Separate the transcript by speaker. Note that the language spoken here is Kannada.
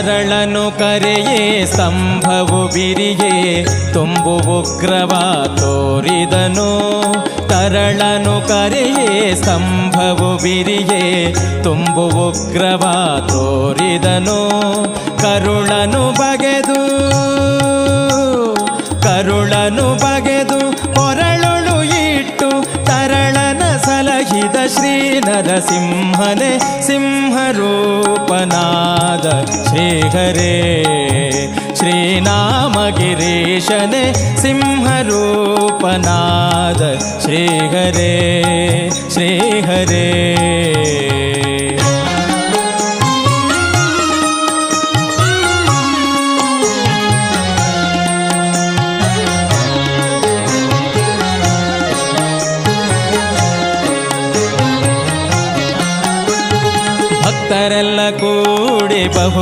Speaker 1: ತರಳನು ಕರೆಯೇ ಸ್ತಂಭವು ಬಿರಿಯೇ ತುಂಬು ಉಗ್ರವ ತೋರಿದನು. ತರಳನು ಕರೆಯೇ ಸ್ತಂಭವು ಬಿರಿಯೇ ತುಂಬು ಉಗ್ರವ ತೋರಿದನು. ಕರುಳನು ಬಗೆದು ಕೊರಳೊಳು ಇಟ್ಟು ತರಳನ ಸಲಹಿದ ಶ್ರೀ ನರಸಿಂಹನೇ ಸಿಂಹರೂಪನಾದ ಶ್ರೀಹರೇ. ಶ್ರೀನಾಮಗಿರೀಶನೇ ಸಿಂಹರೂಪನಾದ ಶ್ರೀಹರೇ ಶ್ರೀಹರೇ. ಭಕ್ತರೆಲ್ಲ ಕೂಡಿ ಬಹುದು